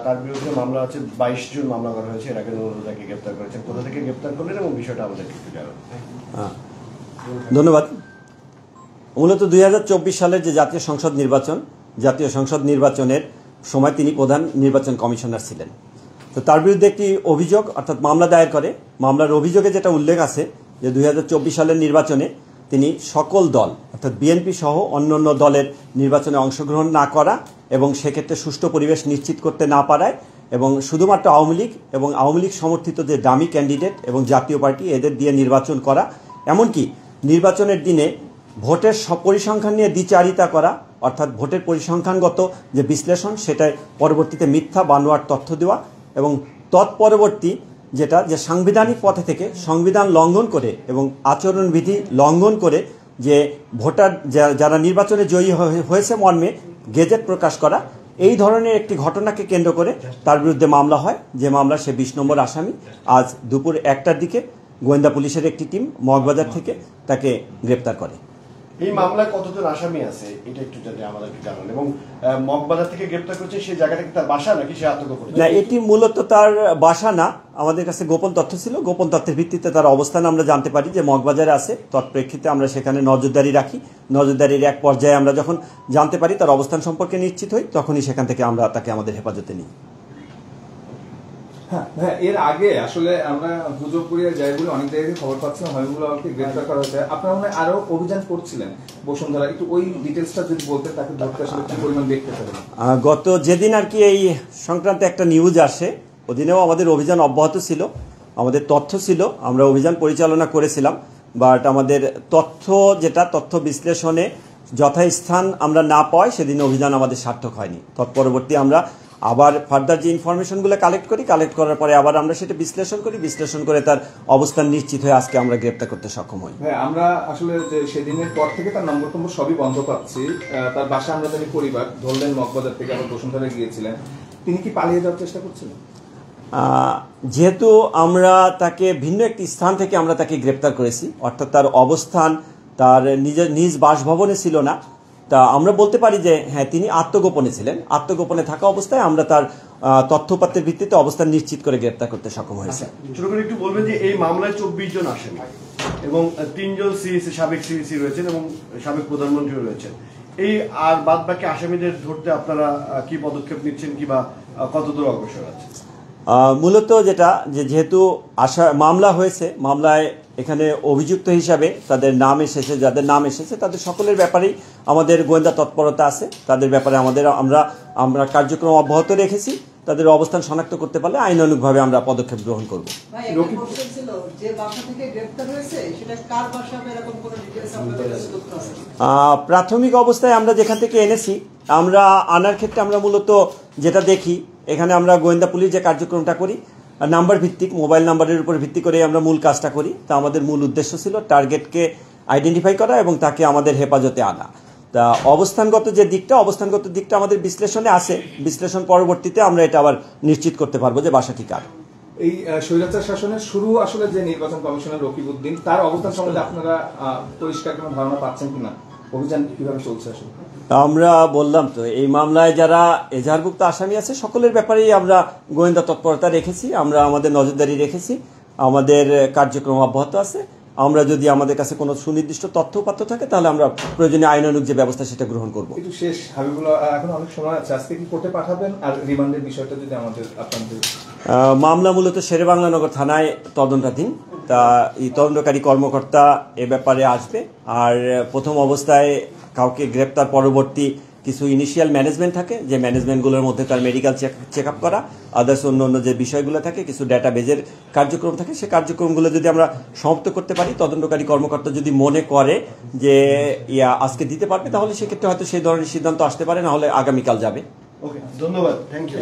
তার বিরুদ্ধে মামলা আছে 22 জন মামলা করা হয়েছে। এর আগে নুরুলহুদাকে গ্রেফতার করেছেন। কোথা থেকে গ্রেফতার করলেন এবং বিষয়টা আমাদেরকে একটু জানান। ধন্যবাদ। মূলত 2024 সালের যে জাতীয় সংসদ নির্বাচনের সময় তিনি প্রধান নির্বাচন কমিশনার ছিলেন। তো তার বিরুদ্ধে একটি অভিযোগ অর্থাৎ মামলা দায়ের করে। মামলার অভিযোগে যেটা উল্লেখ আছে যে 2024 সালের নির্বাচনে তিনি সকল দল অর্থাৎ বিএনপি সহ অন্যান্য দলের নির্বাচনে অংশগ্রহণ না করা এবং সেক্ষেত্রে সুষ্ঠু পরিবেশ নিশ্চিত করতে না পারায় এবং শুধুমাত্র আওয়ামী লীগ এবং আওয়ামী লীগ সমর্থিত যে দামি ক্যান্ডিডেট এবং জাতীয় পার্টি এদের দিয়ে নির্বাচন করা, এমনকি নির্বাচনের দিনে ভোটের পরিসংখ্যান নিয়ে দ্বিচারিতা করা অর্থাৎ ভোটের পরিসংখ্যানগত যে বিশ্লেষণ সেটায় পরবর্তীতে মিথ্যা বানোয়ার তথ্য দেওয়া এবং তৎপরবর্তী যেটা যে সাংবিধানিক পথে থেকে সংবিধান লঙ্ঘন করে এবং আচরণবিধি লঙ্ঘন করে যে ভোটার যারা নির্বাচনে জয়ী হয়েছে মর্মে গেজেট প্রকাশ করা, এই ধরনের একটি ঘটনাকে কেন্দ্র করে তার বিরুদ্ধে মামলা হয়। যে মামলা সে 20 নম্বর আসামি। আজ দুপুর 1টার দিকে গোয়েন্দা পুলিশের একটি টিম মগবাজার থেকে তাকে গ্রেপ্তার করে। এই মামলায় কতজন আসামি আছে এটা একটু যদি আমাদেরকে জানান। এবং মগবাজার থেকে গ্রেপ্তার করেছে সেই জায়গাটা কি তার বাসা নাকি সে আত্মগোপন? না, এটি মূলত তার বাসা না, আমাদের কাছে গোপন তথ্য ছিল। গোপন তথ্যের ভিত্তিতে তার অবস্থান আমরা জানতে পারি যে মগবাজারে আছে। তৎপ্রেক্ষিতে আমরা সেখানে নজরদারি রাখি। নজরদারির এক পর্যায়ে আমরা যখন জানতে পারি তার অবস্থান সম্পর্কে নিশ্চিত হই, তখনই সেখান থেকে আমরা তাকে আমাদের হেফাজতে নিই। হ্যাঁ, এর আগে আসলে আমরা গুজবপুরিয়া জায়গাগুলো অনেক জায়গায় খবর পাচ্ছিলাম হাবিবুল্লাহকে গ্রেফতার করা হয়েছে। আপনারা মনে হয় আরো অভিযান করছিলেন বসুন্ধরা, একটু ওই ডিটেলসটা যদি বলতে তাকে ধরতে আসলে কি পরিমাণ দেখতে পারেন? গত যেদিন আর কি এই সংক্রান্তে একটা নিউজ আসে, ওদিনেও আমাদের অভিযান অব্যাহত ছিল, আমাদের তথ্য ছিল, আমরা অভিযান পরিচালনা করেছিলাম। বাট আমাদের তথ্য বিশ্লেষণে যথাস্থান আমরা না পাই সেদিন অভিযান আমাদের সার্থক হয়নি। তৎপরবর্তী আমরা আবার ফার্দার যে ইনফরমেশনগুলো কালেক্ট করার পরে আবার আমরা সেটা বিশ্লেষণ করে তার অবস্থান নিশ্চিত হয়ে আজকে আমরা গ্রেপ্তার করতে সক্ষম হই। হ্যাঁ, আমরা আসলে সেদিনের পর থেকে তার নম্বর সবই বন্ধ পাচ্ছি। তার বাসা আমরা জানি পরিবার ধরলেন মগবাজার থেকে, আবার বসুন্ধরায় গিয়েছিলেন। তিনি কি পালিয়ে যাওয়ার চেষ্টা করছিলেন? যেহেতু আমরা তাকে ভিন্ন একটি স্থান থেকে আমরা তাকে গ্রেপ্তার করেছি, অর্থাৎ তার অবস্থান তার নিজ বাসভবনে ছিল না, তা আমরা বলতে পারি যে হ্যাঁ তিনি আত্মগোপনে ছিলেন। আত্মগোপনে থাকা অবস্থায় আমরা তার তথ্যপাত্রের ভিত্তিতে অবস্থান নিশ্চিত করে গ্রেপ্তার করতে সক্ষম হয়েছে। ছোট করে একটু বলবেন যে এই মামলায় 24 জন আসামি এবং 3 জন সাবেক সিইসি রয়েছেন এবং সাবেক প্রধানমন্ত্রী রয়েছেন। এই আর বাদ বাকি আসামিদের ধরতে আপনারা কি পদক্ষেপ নিচ্ছেন কিংবা কতদূর অগ্রসর আছে? মূলত যেহেতু মামলা হয়েছে, মামলায় এখানে অভিযুক্ত হিসাবে যাদের নাম এসেছে তাদের সকলের ব্যাপারেই আমাদের গোয়েন্দা তৎপরতা আছে। তাদের ব্যাপারে আমরা কার্যক্রম অব্যাহত রেখেছি। তাদের অবস্থান শনাক্ত করতে পারলে আইনানুগভাবে আমরা পদক্ষেপ গ্রহণ করব। প্রাথমিক অবস্থায় আমরা যেখান থেকে এনেছি, আমরা আনার ক্ষেত্রে আমরা মূলত যেটা দেখি, এখানে আমরা গোয়েন্দা পুলিশ যে কার্যক্রমটা করি নাম্বার ভিত্তিক, মোবাইল নাম্বারের উপর ভিত্তি করে আমরা মূল কাজটা করি। তা আমাদের মূল উদ্দেশ্য ছিল টার্গেটকে আইডেন্টিফাই করা এবং তাকে আমাদের হেফাজতে আনা। তা অবস্থানগত দিকটা আমাদের বিশ্লেষণে আছে। বিশ্লেষণ পরবর্তীতে আমরা এটা আবার নিশ্চিত করতে পারবো যে বাসাটি কার। এই স্বৈরাচার শাসনের শুরু আসলে যে নির্বাচন কমিশনার রকিবউদ্দিন, তার অবস্থান সম্বন্ধে আপনারা পরিষ্কার কোনো ধারণা পাচ্ছেন কিনা? অভিযান কিভাবে চলছে আসলে? আমরা বললাম তো, এই মামলায় যারা এজাহারভুক্ত আসামি আছে সকলের ব্যাপারেই আমরা গোয়েন্দা তৎপরতা রেখেছি, আমরা আমাদের নজরদারি রেখেছি, আমাদের কার্যক্রম অব্যাহত আছে। আমরা যদি আমাদের কাছে কোনো সুনির্দিষ্ট তথ্যপাত্র থাকে তাহলে আমরা প্রয়োজনীয় আইনানুগ যে ব্যবস্থা সেটা গ্রহণ করব। কিন্তু শেষ হাবিবুল্লাহ, এখন অনেক সময় আছে, আজকে কি কোর্টে পাঠাবেন? আর রিমান্ডের বিষয়টা যদি আপনাদের মামলা মূলত শেরেবাংলানগর থানায় তদন্তাধীন। তা এই তদন্তকারী কর্মকর্তা এ ব্যাপারে আসবে। আর প্রথম অবস্থায় কাউকে গ্রেপ্তার পরবর্তী কিছু ইনিশিয়াল ম্যানেজমেন্ট থাকে, যে ম্যানেজমেন্টগুলোর মধ্যে তার মেডিকেল চেক আপ করা, আদার্স অন্য যে বিষয়গুলো থাকে, কিছু ডাটাবেজের কার্যক্রম থাকে, সেই কার্যক্রমগুলো যদি আমরা সমাপ্ত করতে পারি, তদন্তকারী কর্মকর্তা যদি মনে করে যে আজকে দিতে পারবে, তাহলে সেক্ষেত্রে হয়তো সেই ধরনের সিদ্ধান্ত আসতে পারে, না হলে আগামীকাল যাবে। ওকে, ধন্যবাদ, থ্যাংক ইউ।